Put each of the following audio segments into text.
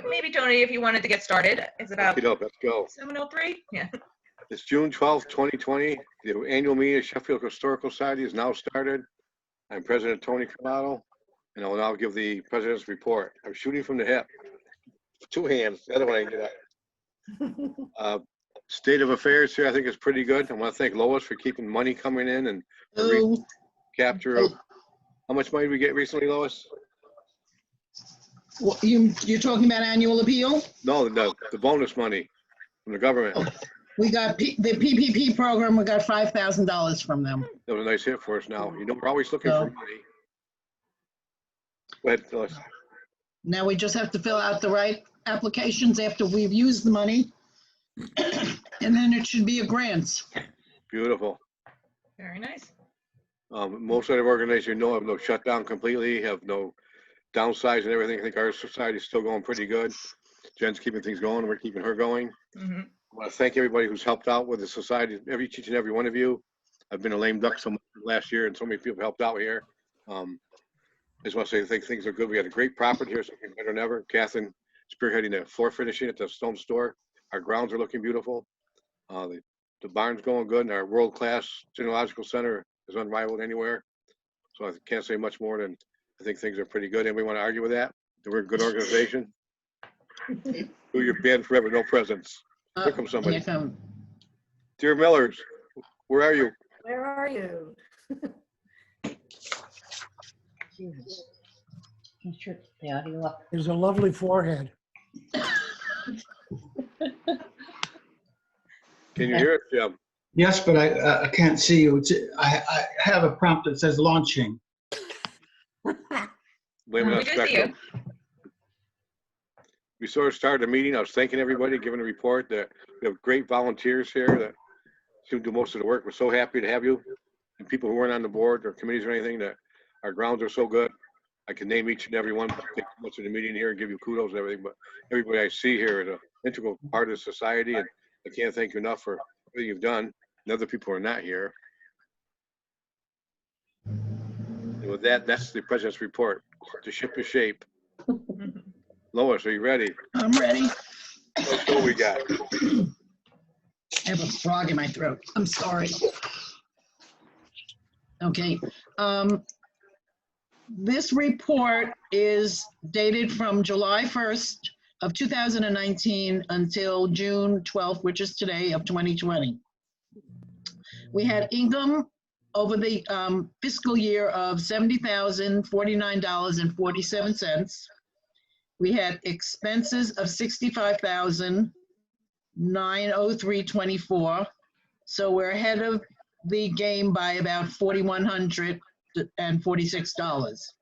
maybe Tony, if you wanted to get started, it's about Let's go. 7:03. Yeah. It's June 12th, 2020. The annual meeting of Sheffield Historical Society is now started. I'm President Tony Camato, and I will now give the president's report. I'm shooting from the hip. 2 hands. The other one I can get out. State of affairs here, I think, is pretty good. I want to thank Lois for keeping money coming in and capture of how much money did we get recently, Lois? Well, you're talking about annual appeal? No, the bonus money from the government. We got the PPP program. We got $5,000 from them. That was a nice hit for us now. You know, we're always looking for money. Go ahead, Lois. Now we just have to fill out the right applications after we've used the money. And then it should be a grant. Beautiful. Very nice. Most of the organizations have no shutdown completely, have no downsides and everything. I think our society is still going pretty good. Jen's keeping things going. We're keeping her going. Mm-hmm. I want to thank everybody who's helped out with the society, each and every one of you. I've been a lame duck so much last year, and so many people helped out here. I just want to say I think things are good. We had a great property here, something better than ever. Catherine spearheading the floor finishing at the stone store. Our grounds are looking beautiful. The barn's going good, and our world-class genealogical center is unrivaled anywhere. So I can't say much more than I think things are pretty good. Anybody want to argue with that? That we're a good organization? Who you're banned forever, no presents. Here comes somebody. Dear Millers, where are you? Where are you? There's a lovely forehead. Can you hear it, Jim? Yes, but I can't see you. I have a prompt that says launching. Blame it on We do see you. Spectrum. We sort of started the meeting. I was thanking everybody, giving a report that we have great volunteers here that seem to do most of the work. We're so happy to have you and people who weren't on the board or committees or anything. That our grounds are so good. I can name each and every one. Take much of the meeting here and give you kudos and everything. But everybody I see here is an integral part of society, and I can't thank you enough for everything you've done. And other people are not here. And with that, that's the president's report. The ship is shape. Lois, are you ready? I'm ready. Let's go. What we got? I have a frog in my throat. I'm sorry. Okay. This report is dated from July 1st of 2019 until June 12th, which is today, of 2020. We had income over the fiscal year of $70,049.47. We had expenses of $65,903.24. So we're ahead of the game by about $4,146.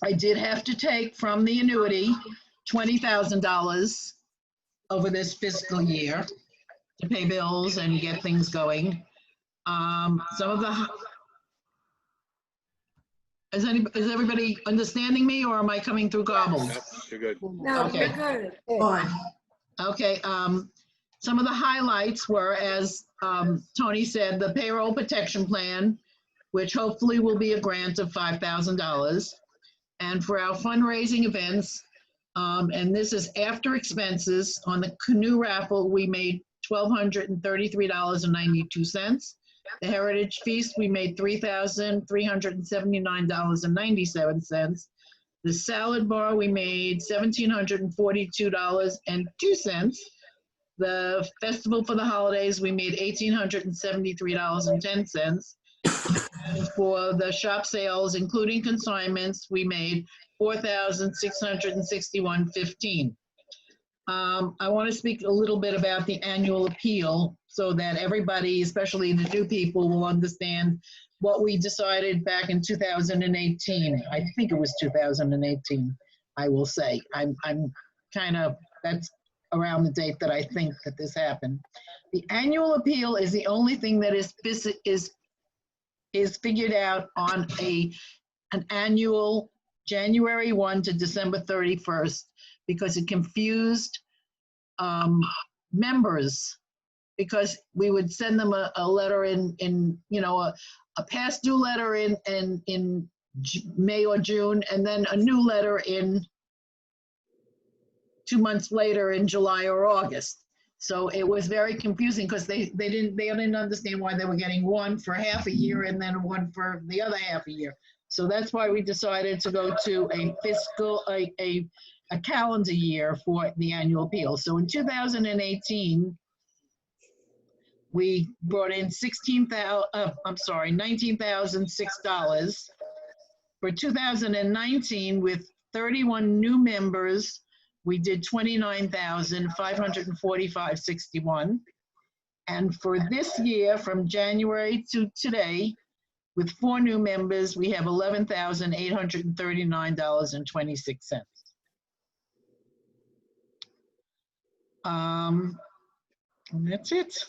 I did have to take from the annuity $20,000 over this fiscal year to pay bills and get things going. Some of the, is everybody understanding me, or am I coming through gobbled? You're good. No, Okay. you're good. Fine. Okay, some of the highlights were, as Tony said, the payroll protection plan, which hopefully will be a grant of $5,000. And for our fundraising events, and this is after expenses, on the canoe raffle, we made $1,233.92. The Heritage Feast, we made $3,379.97. The salad bar, we made $1,742.02. The Festival for the Holidays, we made $1,873.10. And for the shop sales, including consignments, we made $4,661.15. I want to speak a little bit about the annual appeal so that everybody, especially the new people, will understand what we decided back in 2018. I think it was 2018, I will say. I'm kind of, that's around the date that I think that this happened. The annual appeal is the only thing that is figured out on an annual January 1 to December 31st, because it confused members, because we would send them a letter in you know, a past due letter in May or June, and then a new letter in 2 months later in July or August. So it was very confusing because they didn't understand why they were getting one for half a year and then one for the other half a year. So that's why we decided to go to a fiscal, a calendar year for the annual appeal. So in 2018, we brought in $19,006. For 2019, with 31 new members, we did 29,545.61. And for this year, from January to today, with 4 new members, we have $11,839.26. And that's it.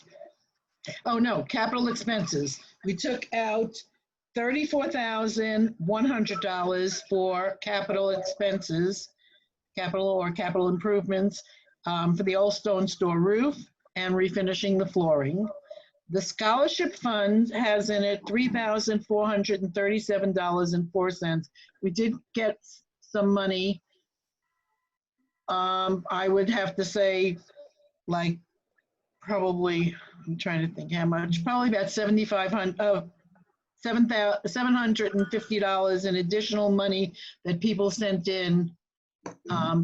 Oh no, capital expenses. We took out $34,100 for capital expenses, capital improvements for the Old Stone Store roof and refinishing the flooring. The scholarship fund has in it $3,437.04. We did get some money. I would have to say, like, probably, I'm trying to think how much, probably about $750 in additional money that people sent in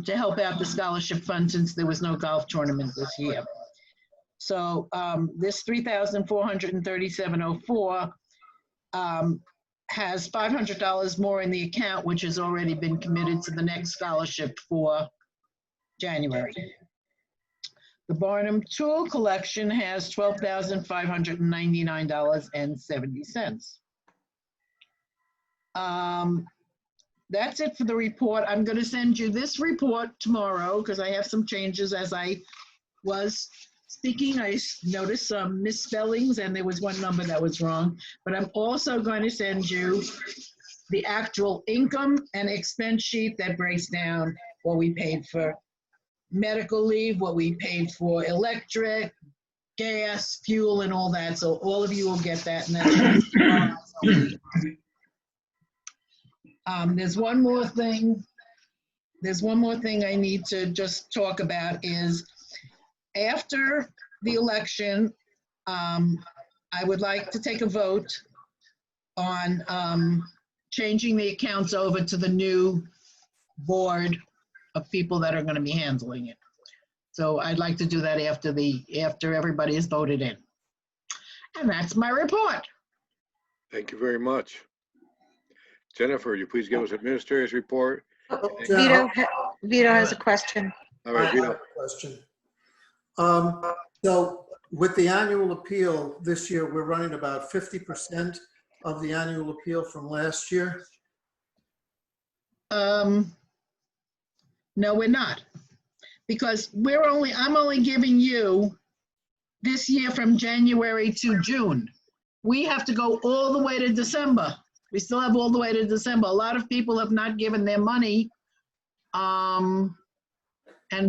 to help out the scholarship fund since there was no golf tournament this year. So this $3,437.04 has $500 more in the account, which has already been committed to the next scholarship for January. The Barnum Tool Collection has $12,599.70. That's it for the report. I'm going to send you this report tomorrow because I have some changes as I was speaking. I noticed some misspellings and there was one number that was wrong, but I'm also going to send you the actual income and expense sheet that breaks down what we paid for medical leave, what we paid for electric, gas, fuel, and all that. So all of you will get that. And that's there's one more thing. There's one more thing I need to just talk about is after the election, I would like to take a vote on changing the accounts over to the new board of people that are going to be handling it. So I'd like to do that after everybody is voted in. And that's my report. Thank you very much. Jennifer, will you please give us administrator's report? Vito has a question. All right, I have Vito. a question. So with the annual appeal this year, we're running about 50% of the annual appeal from last year. No, we're not. Because I'm only giving you this year from January to June. We have to go all the way to December. We still have all the way to December. A lot of people have not given their money and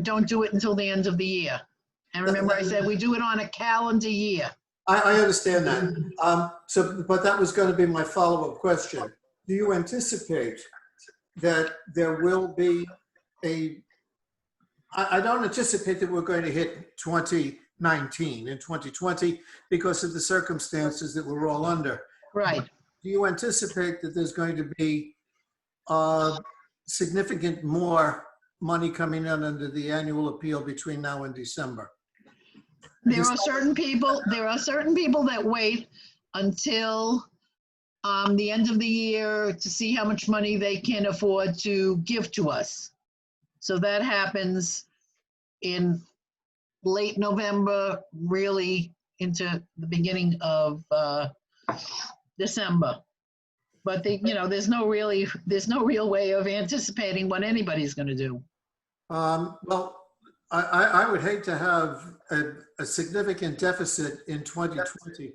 don't do it until the end of the year. And remember I said we do it on a calendar year. I understand that. But that was going to be my follow-up question. Do you anticipate that there will be I don't anticipate that we're going to hit 2019 and 2020 because of the circumstances that we're all under. Right. Do you anticipate that there's going to be significant more money coming in under the annual appeal between now and December? There are certain people that wait until the end of the year to see how much money they can afford to give to us. So that happens in late November, really into the beginning of December. But there's no real way of anticipating what anybody's going to do. Well, I would hate to have a significant deficit in 2020.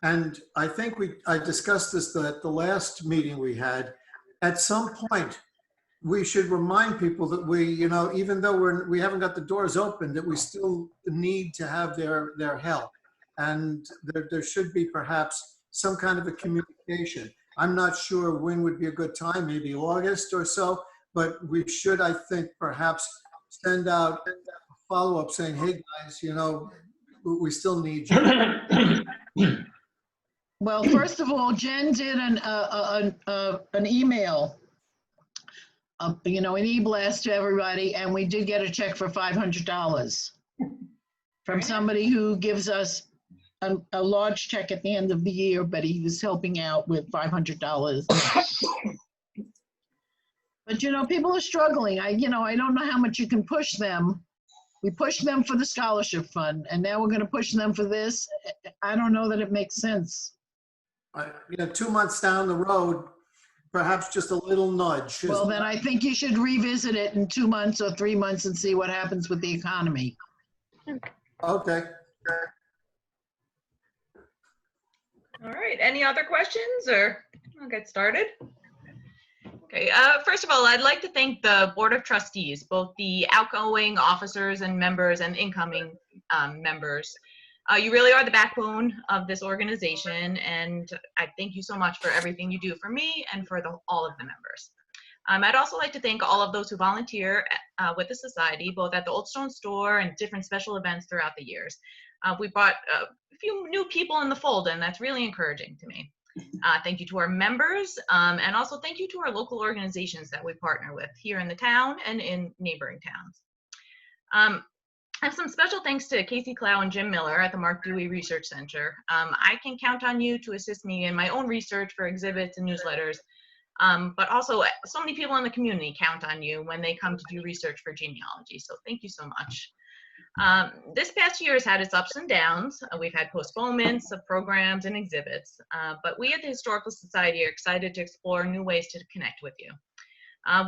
And I think I discussed this at the last meeting we had. At some point, we should remind people that even though we haven't got the doors open, that we still need to have their help. And there should be perhaps some kind of a communication. I'm not sure when would be a good time, maybe August or so, but we should, I think, perhaps send out a follow-up saying, hey, guys, you know, we still need you. Well, first of all, Jen did an email, you know, an e-blast to everybody, and we did get a check for $500 from somebody who gives us a large check at the end of the year, but he was helping out with $500. But, you know, people are struggling. I don't know how much you can push them. We pushed them for the scholarship fund, and now we're going to push them for this. I don't know that it makes sense. You know, 2 months down the road, perhaps just a little nudge. Well, then I think you should revisit it in 2 months or 3 months and see what happens with the economy. Okay. All right. Any other questions, or I'll get started? Okay. First of all, I'd like to thank the Board of Trustees, both the outgoing officers and members and incoming members. You really are the backbone of this organization, and I thank you so much for everything you do for me and for all of the members. I'd also like to thank all of those who volunteer with the Society, both at the Old Stone Store and different special events throughout the years. We brought a few new people in the fold, and that's really encouraging to me. Thank you to our members, and also thank you to our local organizations that we partner with here in the town and in neighboring towns. I have some special thanks to Casey Clow and Jim Miller at the Mark Dewey Research Center. I can count on you to assist me in my own research for exhibits and newsletters, but also so many people in the community count on you when they come to do research for genealogy, so thank you so much. This past year has had its ups and downs. We've had postponements of programs and exhibits, but we at the Historical Society are excited to explore new ways to connect with you.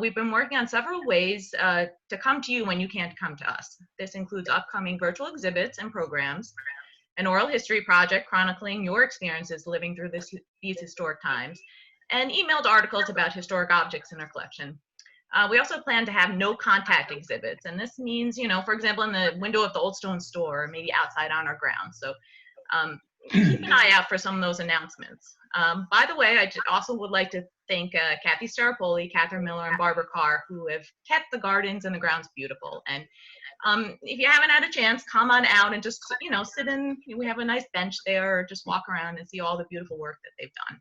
We've been working on several ways to come to you when you can't come to us. This includes upcoming virtual exhibits and programs, an oral history project chronicling your experiences living through these historic times, and emailed articles about historic objects in our collection. We also plan to have no contact exhibits, and this means, you know, for example, in the window of the Old Stone Store, or maybe outside on our grounds. So keep an eye out for some of those announcements. By the way, I also would like to thank Kathy Starapoli, Catherine Miller, and Barbara Carr, who have kept the gardens and the grounds beautiful. And if you haven't had a chance, come on out and just, you know, sit in. We have a nice bench there, or just walk around and see all the beautiful work that they've done.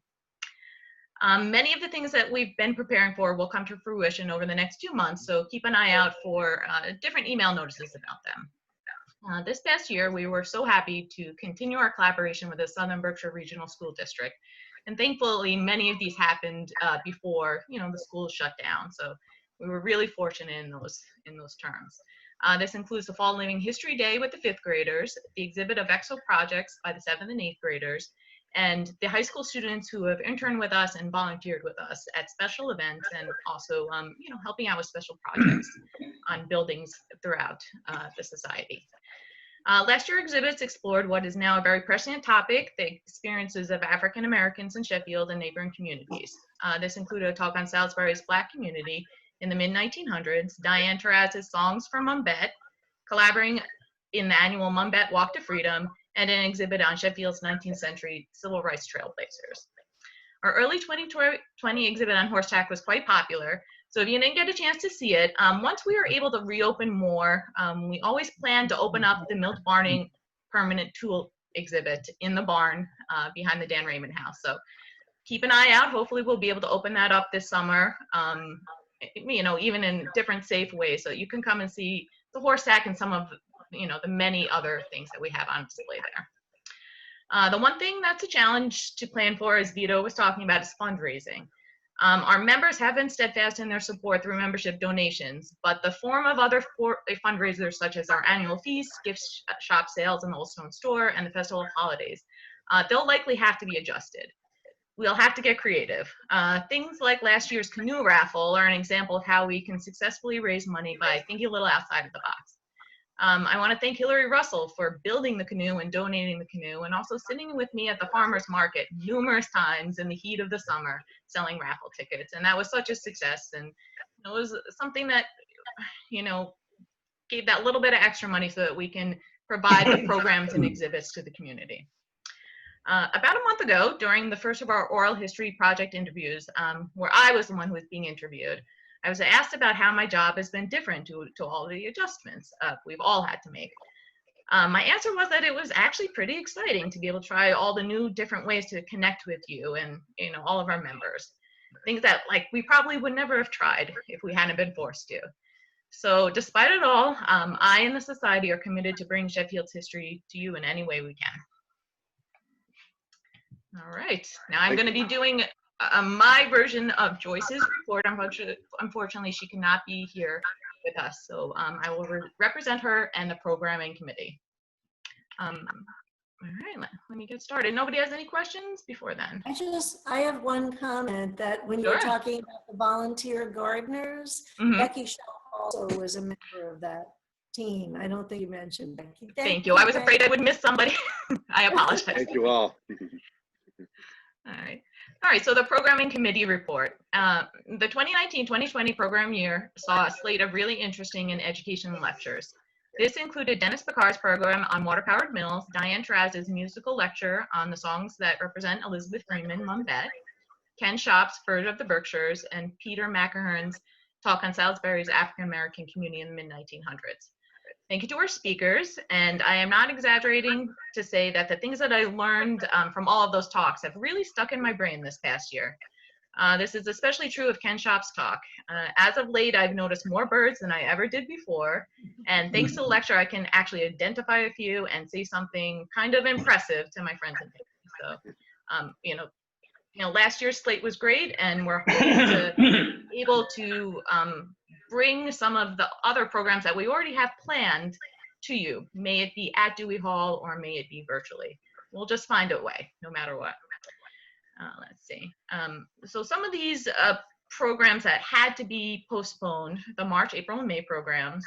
Many of the things that we've been preparing for will come to fruition over the next 2 months, so keep an eye out for different email notices about them. This past year, we were so happy to continue our collaboration with the Southern Berkshire Regional School District, and thankfully, many of these happened before, you know, the schools shut down. So we were really fortunate in those terms. This includes the Fall Living History Day with the 5th graders, the exhibit of EXO projects by the 7th and 8th graders, and the high school students who have interned with us and volunteered with us at special events, and also, you know, helping out with special projects on buildings throughout the Society. Last year exhibits explored what is now a very prescient topic, the experiences of African Americans in Sheffield and neighboring communities. This included a talk on Salisbury's Black community in the mid-1900s, Diane Taraz's Songs from Mumbet, collaborating in the annual Mumbet Walk to Freedom, and an exhibit on Sheffield's 19th century civil rights trailblazers. Our early 2020 exhibit on horseback was quite popular, so if you didn't get a chance to see it, once we were able to reopen more, we always plan to open up the Milt Barning permanent tool exhibit in the barn behind the Dan Raymond House. So keep an eye out. Hopefully we'll be able to open that up this summer, you know, even in different safe ways, so you can come and see the horseback and some of, you know, the many other things that we have on display there. The one thing that's a challenge to plan for, as Vito was talking about, is fundraising. Our members have been steadfast in their support through membership donations, but the form of other fundraisers, such as our annual feast, gift shop sales in the Old Stone Store, and the Festival of Holidays, they'll likely have to be adjusted. We'll have to get creative. Things like last year's canoe raffle are an example of how we can successfully raise money by thinking a little outside of the box. I want to thank Hillary Russell for building the canoe and donating the canoe, and also sitting with me at the farmer's market numerous times in the heat of the summer selling raffle tickets. And that was such a success, and it was something that, you know, gave that little bit of extra money so that we can provide the programs and exhibits to the community. About a month ago, during the first of our oral history project interviews, where I was the one who was being interviewed, I was asked about how my job has been different to all the adjustments we've all had to make. My answer was that it was actually pretty exciting to be able to try all the new different ways to connect with you and all of our members. Things that we probably would never have tried if we hadn't been forced to. So despite it all, I and the Society are committed to bring Sheffield's history to you in any way we can. All right, now I'm going to be doing my version of Joyce's report. Unfortunately, she cannot be here with us, so I will represent her and the programming committee. All right, let me get started. Nobody has any questions before then? I have one comment that when you were talking about the volunteer gardeners, Becky Shaw also was a member of that team. I don't think you mentioned Becky. Thank you. I was afraid I would miss somebody. I apologize. Thank you all. All right, so the programming committee report. The 2019-2020 program year saw a slate of really interesting and educational lectures. This included Dennis Picard's program on water-powered mills, Diane Traz's musical lecture on the songs that represent Elizabeth Freeman, Mumbet, Ken Shop's Verge of the Berkshires, and Peter McAhern's talk on Salisbury's African-American community in the mid-1900s. Thank you to our speakers, and I am not exaggerating to say that the things that I learned from all of those talks have really stuck in my brain this past year. This is especially true of Ken Shop's talk. As of late, I've noticed more birds than I ever did before, and thanks to the lecture, I can actually identify a few and say something kind of impressive to my friends and family. So, last year's slate was great, and we're hoping to be able to bring some of the other programs that we already have planned to you, may it be at Dewey Hall or may it be virtually. We'll just find a way, no matter what. Let's see. So some of these programs that had to be postponed, the March, April, and May programs,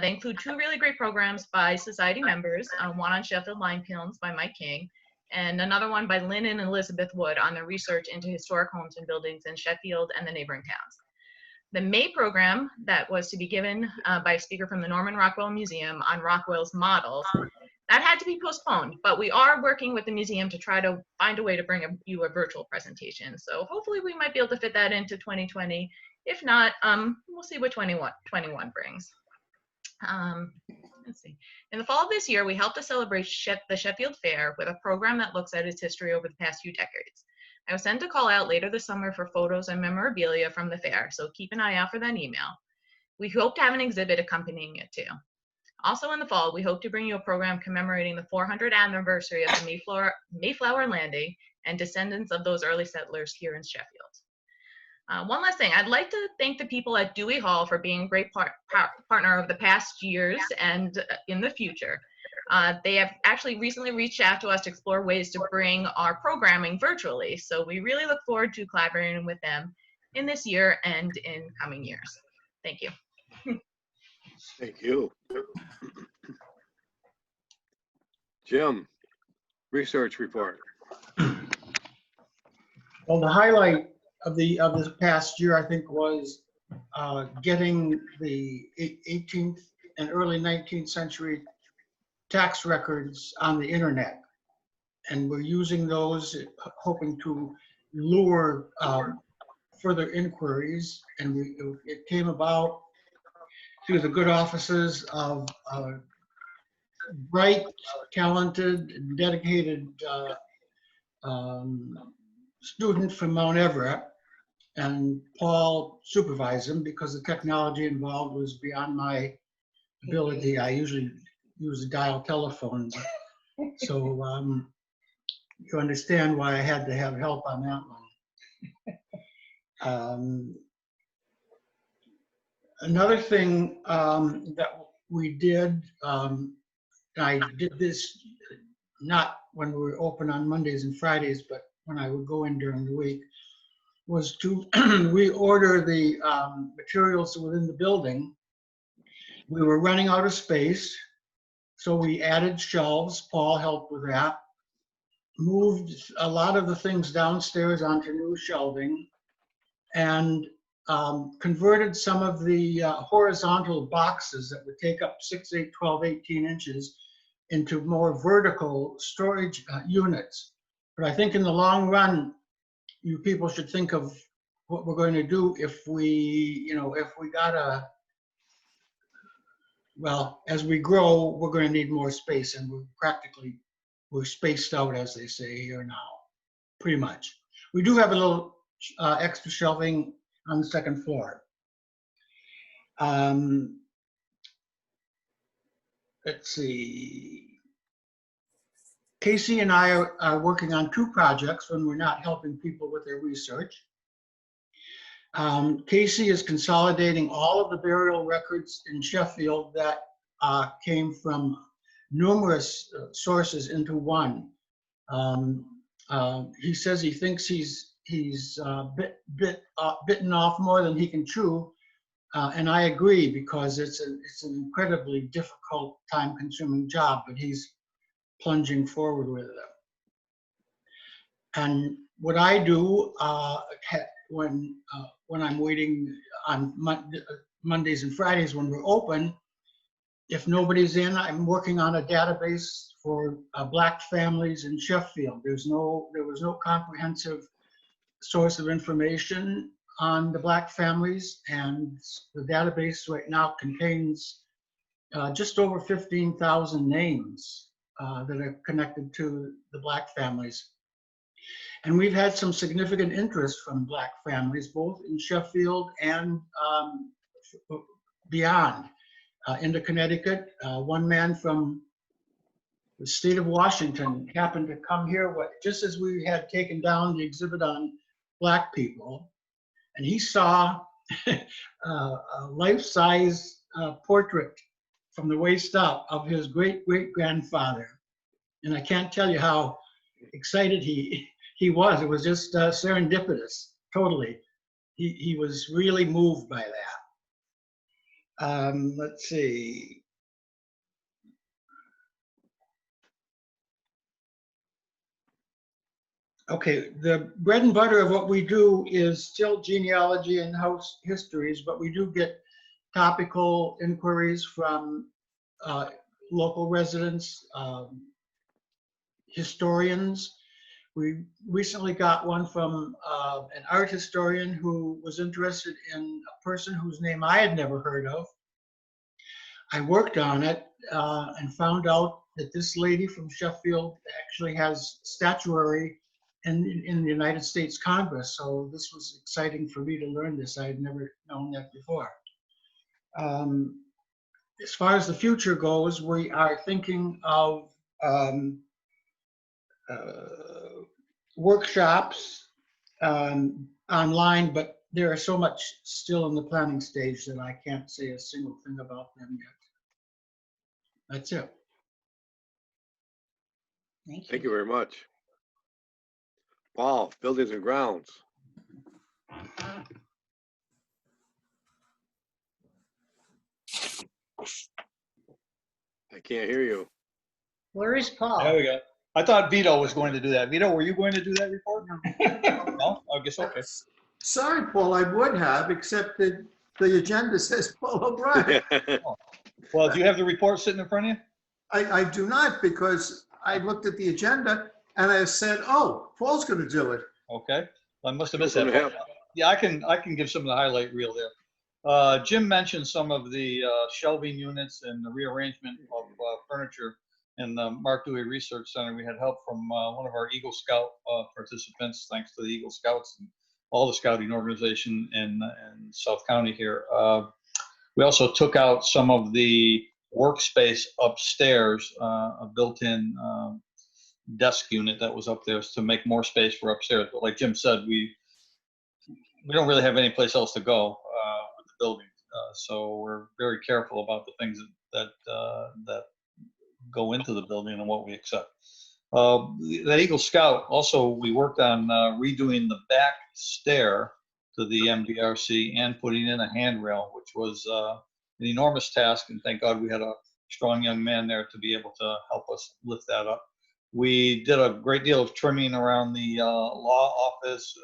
they include two really great programs by Society members, one on Sheffield lime kilns by Mike King, and another one by Lynn and Elizabeth Wood on their research into historic homes and buildings in Sheffield and the neighboring towns. The May program that was to be given by a speaker from the Norman Rockwell Museum on Rockwell's models, that had to be postponed, but we are working with the museum to try to find a way to bring you a virtual presentation. So hopefully we might be able to fit that into 2020. If not, we'll see what 2021 brings. Let's see. In the fall of this year, we helped to celebrate the Sheffield Fair with a program that looks at its history over the past few decades. I will send a call out later this summer for photos and memorabilia from the fair, so keep an eye out for that email. We hope to have an exhibit accompanying it too. Also in the fall, we hope to bring you a program commemorating the 400th anniversary of the Mayflower landing and descendants of those early settlers here in Sheffield. One last thing, I'd like to thank the people at Dewey Hall for being a great partner of the past years and in the future. They have actually recently reached out to us to explore ways to bring our programming virtually. So we really look forward to collaborating with them in this year and in coming years. Thank you. Thank you. Jim, research report. Well, the highlight of this past year, I think, was getting the 18th and early 19th century tax records on the internet. And we're using those, hoping to lure further inquiries. And it came about through the good offices of bright, talented, dedicated student from Mount Everett, and Paul supervised him because the technology involved was beyond my ability. I usually use a dial telephone, so you understand why I had to have help on that one. Another thing that we did, I did this not when we were open on Mondays and Fridays, but when I would go in during the week, was to reorder the materials within the building. We were running out of space, so we added shelves. Paul helped with that. Moved a lot of the things downstairs onto new shelving, and converted some of the horizontal boxes that would take up 6, 8, 12, 18 inches into more vertical storage units. But I think in the long run, you people should think of what we're going to do if we, if we gotta, well, as we grow, we're going to need more space, and we're spaced out, as they say here now, pretty much. We do have a little extra shelving on the second floor. Let's see. Casey and I are working on 2 projects when we're not helping people with their research. Casey is consolidating all of the burial records in Sheffield that came from numerous sources into one. He says he thinks he's bitten off more than he can chew, and I agree, because it's an incredibly difficult, time-consuming job, but he's plunging forward with it. And what I do when I'm waiting on Mondays and Fridays when we're open, if nobody's in, I'm working on a database for Black families in Sheffield. There was no comprehensive source of information on the Black families, and the database right now contains just over 15,000 names that are connected to the Black families. And we've had some significant interest from Black families, both in Sheffield and beyond, into Connecticut. One man from the state of Washington happened to come here just as we had taken down the exhibit on Black people, and he saw a life-size portrait from the waist up of his great-great-grandfather. And I can't tell you how excited he was. It was just serendipitous, totally. He was really moved by that. Let's see. Okay, the bread and butter of what we do is still genealogy and house histories, but we do get topical inquiries from local residents, historians. We recently got one from an art historian who was interested in a person whose name I had never heard of. I worked on it and found out that this lady from Sheffield actually has statuary in the United States Congress. So this was exciting for me to learn this. I had never known that before. As far as the future goes, we are thinking of workshops online, but there are so much still in the planning stage that I can't say a single thing about them yet. That's it. Thank you very much. Paul, buildings and grounds. I can't hear you. Where is Paul? There we go. I thought Vito was going to do that. Vito, were you going to do that report? No? I guess okay. Sorry, Paul, I would have, except that the agenda says Paul O'Brien. Well, do you have the report sitting in front of you? I do not, because I looked at the agenda and I said, oh, Paul's going to do it. Okay. I must have missed that. Yeah, I can give some of the highlight reel there. Jim mentioned some of the shelving units and the rearrangement of furniture in the Mark Dewey Research Center. We had help from one of our Eagle Scout participants, thanks to the Eagle Scouts and all the scouting organization in South County here. We also took out some of the workspace upstairs, a built-in desk unit that was up there to make more space for upstairs. But like Jim said, we don't really have any place else to go with the building. So we're very careful about the things that go into the building and what we accept. The Eagle Scout, also we worked on redoing the back stair to the MBRC and putting in a handrail, which was an enormous task. And thank God we had a strong young man there to be able to help us lift that up. We did a great deal of trimming around the law office.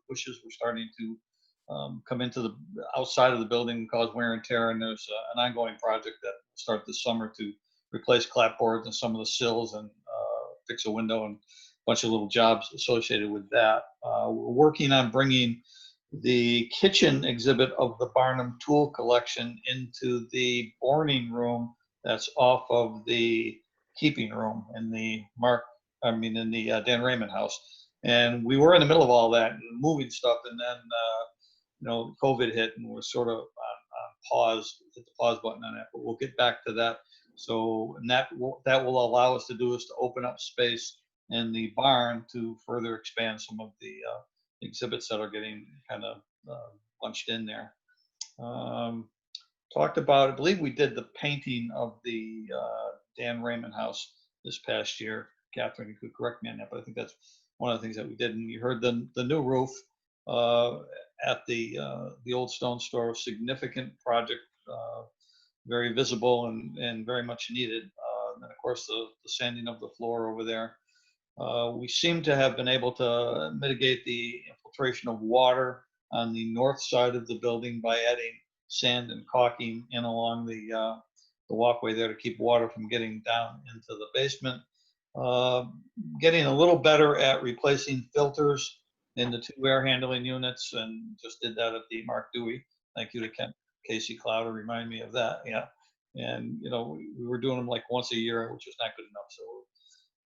Bushes were starting to come into the outside of the building and cause wear and tear. And there's an ongoing project that will start this summer to replace clapboards and some of the sills and fix a window and bunch of little jobs associated with that. We're working on bringing the kitchen exhibit of the Barnum tool collection into the boarding room that's off of the keeping room in the Dan Raymond house. And we were in the middle of all that and moving stuff, and then COVID hit and we're sort of on pause, hit the pause button on that, but we'll get back to that. So, and that will allow us to open up space in the barn to further expand some of the exhibits that are getting kind of bunched in there. Talked about, I believe we did the painting of the Dan Raymond house this past year. Catherine, you could correct me on that, but I think that's one of the things that we did. And you heard the new roof at the old stone store, significant project, very visible and very much needed. And then of course the sanding of the floor over there. We seem to have been able to mitigate the infiltration of water on the north side of the building by adding sand and caulking in along the walkway there to keep water from getting down into the basement. Getting a little better at replacing filters in the 2 air handling units, and just did that at the Mark Dewey. Thank you to Casey Cloud to remind me of that. Yeah, and we were doing them like once a year, which is not good enough. So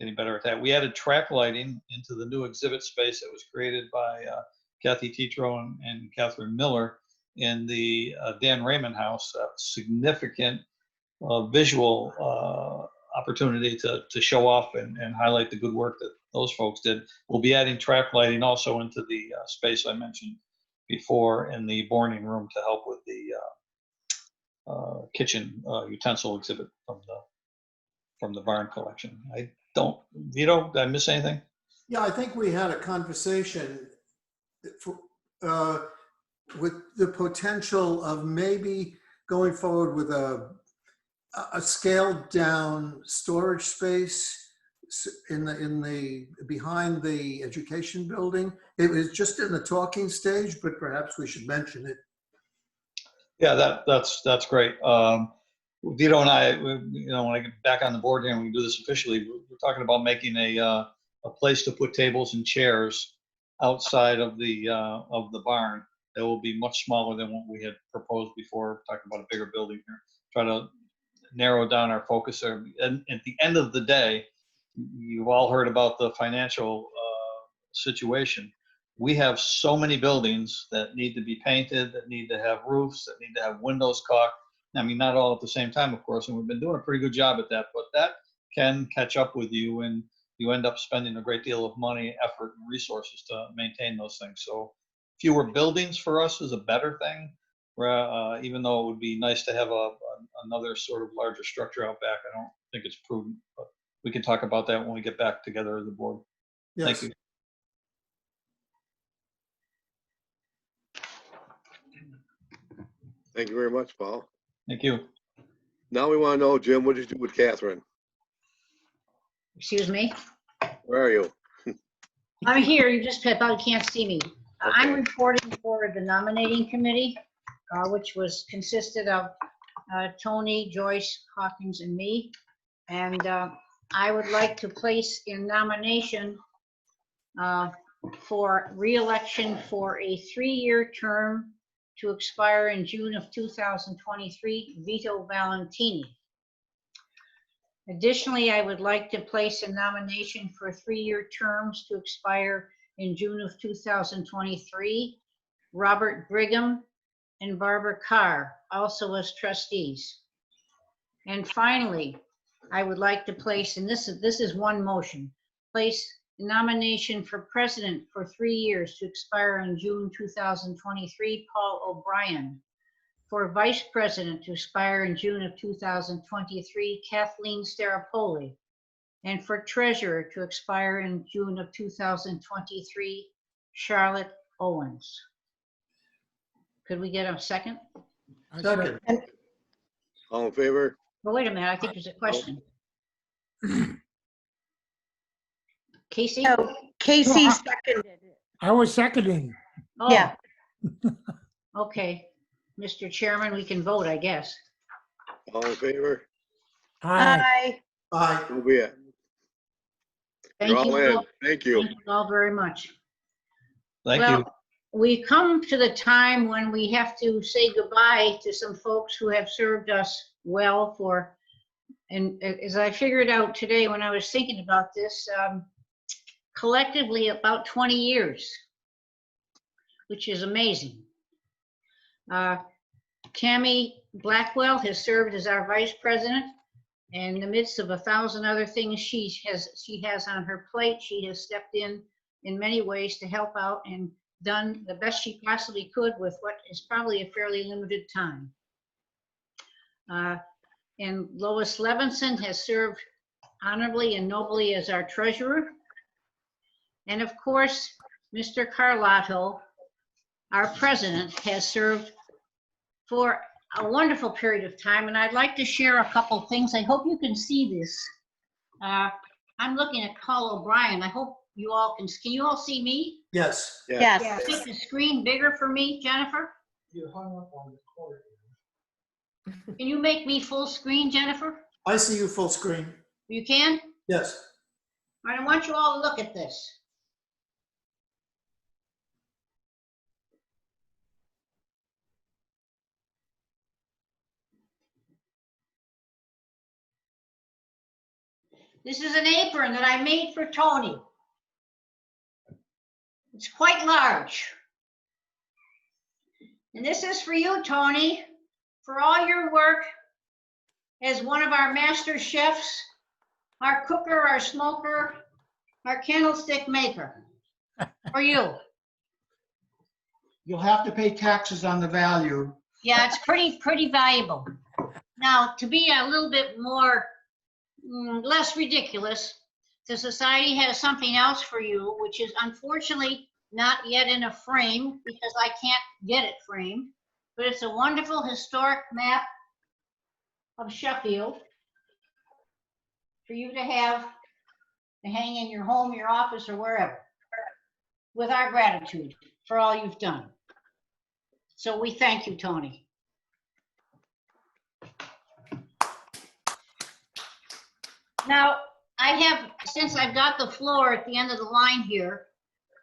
getting better at that. We added track lighting into the new exhibit space that was created by Kathy Tetro and Catherine Miller in the Dan Raymond house. A significant visual opportunity to show off and highlight the good work that those folks did. We'll be adding track lighting also into the space I mentioned before in the boarding room to help with the kitchen utensil exhibit from the barn collection. Did I miss anything? Yeah, I think we had a conversation with the potential of maybe going forward with a scaled down storage space in the behind the education building. It was just in the talking stage, but perhaps we should mention it. Yeah, that's great. Vito and I, when I get back on the board here and we do this officially, we're talking about making a place to put tables and chairs outside of the barn that will be much smaller than what we had proposed before. Talking about a bigger building here, try to narrow down our focus there. And at the end of the day, you've all heard about the financial situation. We have so many buildings that need to be painted, that need to have roofs, that need to have windows caulked. I mean, not all at the same time, of course, and we've been doing a pretty good job at that, but that can catch up with you and you end up spending a great deal of money, effort, and resources to maintain those things. So fewer buildings for us is a better thing, even though it would be nice to have another sort of larger structure out back. I don't think it's prudent, but we can talk about that when we get back together as a board. Yes. Thank you. Thank you very much, Paul. Thank you. Now we want to know, Jim, what did you do with Catherine? Excuse me? Where are you? I'm here. You just probably can't see me. Okay. I'm reporting for the nominating committee, which consisted of Tony, Joyce, Hawkins, and me. And I would like to place in nomination for re-election for a 3-year term to expire in June of 2023, Vito Valentini. Additionally, I would like to place a nomination for 3-year terms to expire in June of 2023, Robert Brigham and Barbara Carr, also as trustees. And finally, I would like to place, and this is one motion, place nomination for president for 3 years to expire in June 2023, Paul O'Brien. For vice president to expire in June of 2023, Kathleen Starapoli. And for treasurer to expire in June of 2023, Charlotte Owens. Could we get a second? Second. All in favor? But wait a minute, I think there's a question. Casey? No, Casey seconded it. I was seconding. Oh, Yeah. okay. Mr. Chairman, we can vote, I guess. All in favor? Aye. Aye. So be it. You're Thank all you. in. Thank you. Thank you all very much. Thank Well, you. we come to the time when we have to say goodbye to some folks who have served us well for, and as I figured out today when I was thinking about this, collectively about 20 years, which is amazing. Tammy Blackwell has served as our vice president, and in the midst of 1,000 other things she has on her plate, she has stepped in many ways to help out and done the best she possibly could with what is probably a fairly limited time. And Lois Levinson has served honorably and nobly as our treasurer. And of course, Mr. Carlotto, our president, has served for a wonderful period of time. And I'd like to share a couple things. I hope you can see this. I'm looking at Paul O'Brien. I hope you all can you all see me? Yes. Yes. Make the screen bigger for me, Jennifer? You hung up on the cord. Can you make me full screen, Jennifer? I see you full screen. You can? Yes. I want you all to look at this. This is an apron that I made for Tony. It's quite large. And this is for you, Tony, for all your work as one of our master chefs, our cooker, our smoker, our candlestick maker. For you. You'll have to pay taxes on the value. Yeah, it's pretty valuable. Now, to be a little bit more, less ridiculous, the society has something else for you, which is unfortunately not yet in a frame because I can't get it framed, but it's a wonderful historic map of Sheffield for you to have to hang in your home, your office, or wherever, with our gratitude for all you've done. So we thank you, Tony. Now, since I've got the floor at the end of the line here,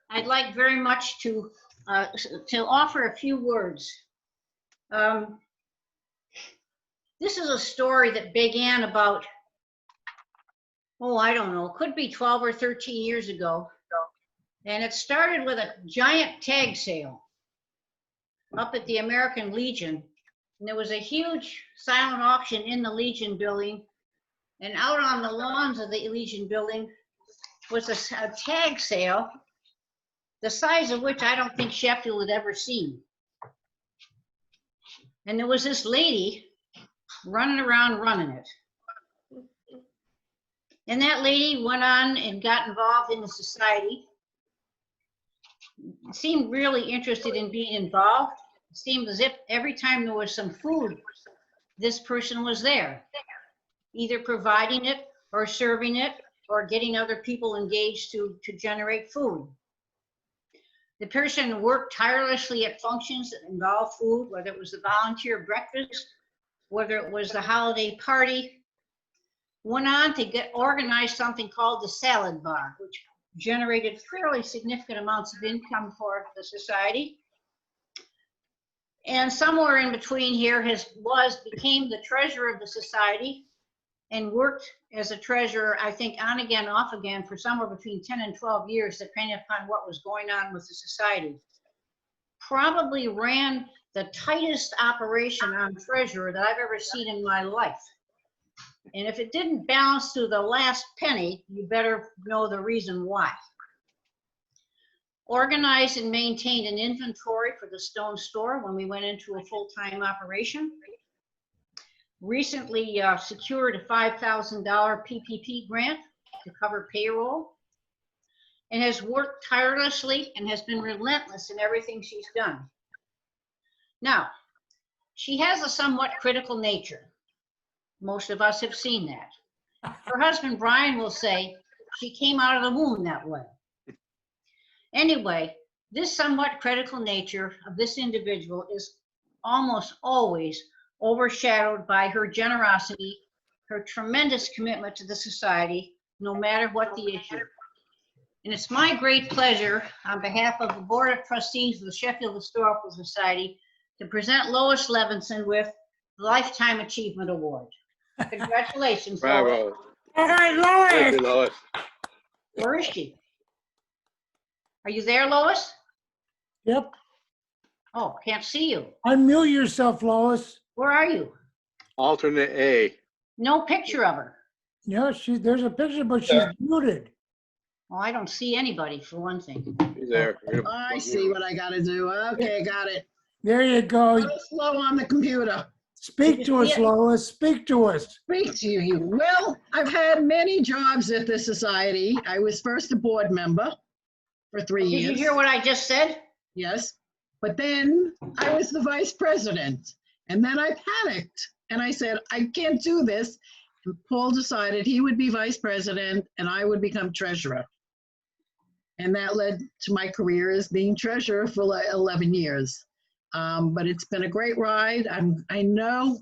I'd like very much to offer a few words. This is a story that began about, I don't know, could be 12 or 13 years ago. And it started with a giant tag sale up at the American Legion. And there was a huge silent auction in the Legion building. And out on the lawns of the Legion building was a tag sale, the size of which I don't think Sheffield had ever seen. And there was this lady running around running it. And that lady went on and got involved in the society. Seemed really interested in being involved. It seemed as if every time there was some food, this person was there, either providing it or serving it or getting other people engaged to generate food. The person worked tirelessly at functions that involved food, whether it was the volunteer breakfast, whether it was the holiday party. Went on to organize something called the salad bar, which generated fairly significant amounts of income for the society. And somewhere in between here became the treasurer of the society and worked as a treasurer, I think on again, off again for somewhere between 10 and 12 years, depending upon what was going on with the society. Probably ran the tightest operation on treasurer that I've ever seen in my life. And if it didn't balance to the last penny, you better know the reason why. Organized and maintained an inventory for the Stone Store when we went into a full-time operation. Recently secured a $5,000 PPP grant to cover payroll, and has worked tirelessly and has been relentless in everything she's done. Now, she has a somewhat critical nature. Most of us have seen that. Her husband, Brian, will say she came out of the womb that way. Anyway, this somewhat critical nature of this individual is almost always overshadowed by her generosity, her tremendous commitment to the society, no matter what the issue. And it's my great pleasure, on behalf of the Board of Trustees of the Sheffield Historical Society, to present Lois Levinson with the Lifetime Achievement Award. Congratulations, Lois. Bravo. All right, Thank you, Lois. Lois. Where is she? Are you there, Lois? Yep. Oh, can't see you. Unmute yourself, Lois. Where are you? Alternate A. No picture of her. Yeah, there's a picture, but she's muted. Well, I don't see anybody, for one thing. He's there. I see what I gotta do. Okay, got it. There you go. Go slow on the computer. Speak to us, Lois. Speak to us. Speak to you. Well, I've had many jobs at the society. I was first a board member for 3 years. Did you hear what I just said? Yes. But then I was the vice president. And then I panicked and I said, I can't do this. And Paul decided he would be vice president and I would become treasurer. And that led to my career as being treasurer for like 11 years. But it's been a great ride. I know,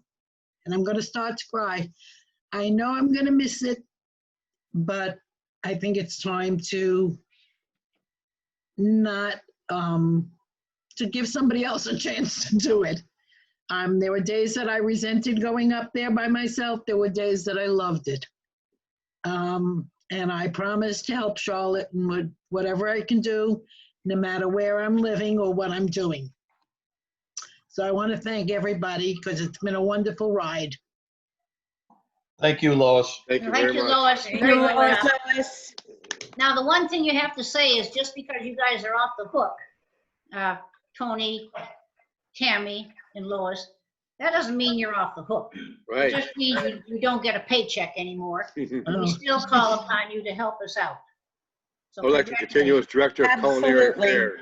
and I'm going to start to cry. I know I'm going to miss it, but I think it's time to not, to give somebody else a chance to do it. There were days that I resented going up there by myself. There were days that I loved it. And I promised to help Charlotte in whatever I can do, no matter where I'm living or what I'm doing. So I want to thank everybody because it's been a wonderful ride. Thank you, Lois. Thank you very much. Lois. Thank Very you, good Lois. job. Lois. Now, the one thing you have to say is just because you guys are off the hook, Tony, Tammy, and Lois, that doesn't mean you're off the hook. It Right. just means you don't get a paycheck anymore. Oh. We still call upon you to help us out. So I would like to continue as Director of Culinary Absolutely. Affairs.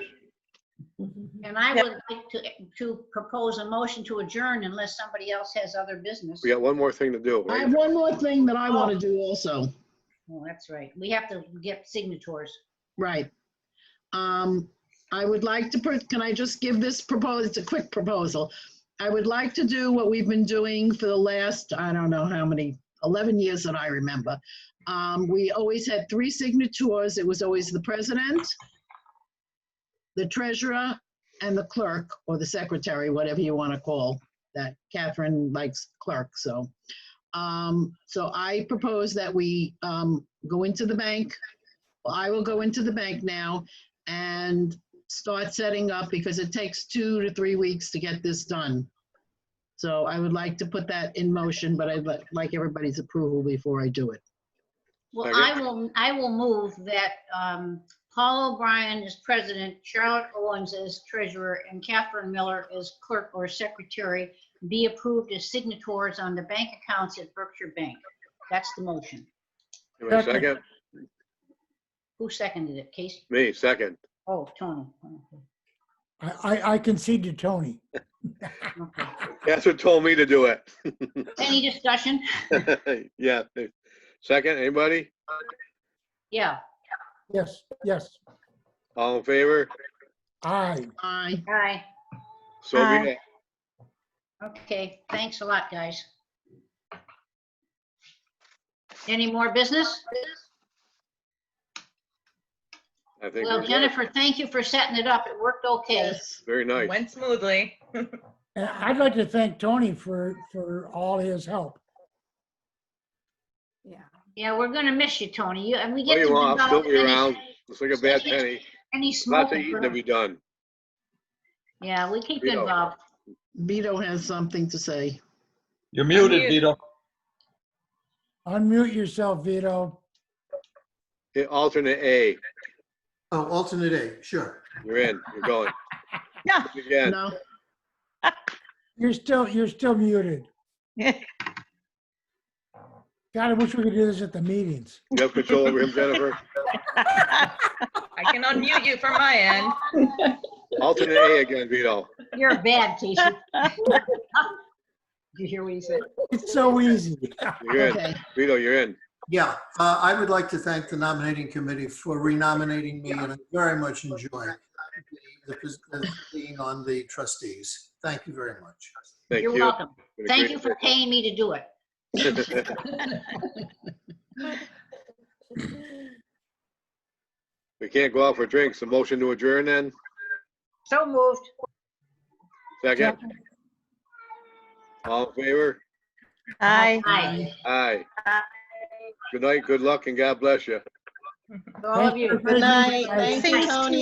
And I would like to propose a motion to adjourn unless somebody else has other business. We got one more thing to do. I Right? have one more thing that I want to do also. Oh, that's right. We have to get signatures. Right. I would like to can I just give this proposal? It's a quick proposal. I would like to do what we've been doing for the last, I don't know how many, 11 years that I remember. We always had 3 signatures. It was always the president, the treasurer, and the clerk, or the secretary, whatever you want to call that. Catherine likes clerk, so. So I propose that we go into the bank. Well, I will go into the bank now and start setting up, because it takes 2 to 3 weeks to get this done. So I would like to put that in motion, but I'd like everybody's approval before I do it. Well, Second. I will move that Paul O'Brien as president, Charlotte Owens as treasurer, and Catherine Miller as clerk or secretary be approved as signatories on the bank accounts at Berkshire Bank. That's the motion. Give me a second. Who seconded it? Casey? Me, second. Oh, Tony. I concede to Tony. Okay. That's what told me to do it. Any discussion? Yeah. Second, anybody? Yeah. Yes, yes. All in favor? Aye. Aye. Aye. So be it. Okay. Thanks a lot, guys. Any more business? I think Well, we're good. Jennifer, thank you for setting it up. It worked okay. Yes. Very nice. Went smoothly. And I'd like to thank Tony for all his help. Yeah. Yeah, we're gonna miss you, Tony. And we Oh, get you to want, I'll still develop be around. Looks like a bad penny. any Lots smoke. of eating to be done. Yeah, we keep Vito. involved. Vito has something to say. You're muted, Unmute. Vito. Unmute yourself, Vito. Alternate A. Oh, alternate A, sure. You're in. You're going. Yeah. Again. No, You're still muted. God, I wish we could do this at the meetings. You have control over him, Jennifer? I can unmute you from my end. Alternate A again, Vito. You're bad, Casey. Did you hear what he said? It's so easy. You're in. okay. Vito, you're in. Yeah, I would like to thank the nominating committee for renominating me, and I very much enjoy being on the trustees. Thank you very much. Thank You're you. welcome. Been a Thank great you for paying me to do it. We can't go out for drinks. A motion to adjourn then? So moved. Second? All in favor? Aye. Aye. Aye. Good night, good luck, and God bless you. To all of you. Good night. Thank you, Tony.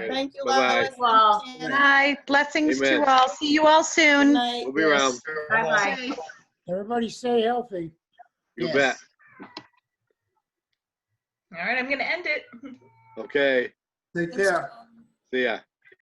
Thank you, Bye. Well, Good night. Blessings Amen. to all. See you all soon. We'll be around. bye-bye. Everybody stay healthy. You Yes. bet. All right, I'm gonna end it. Okay. Take care. See ya.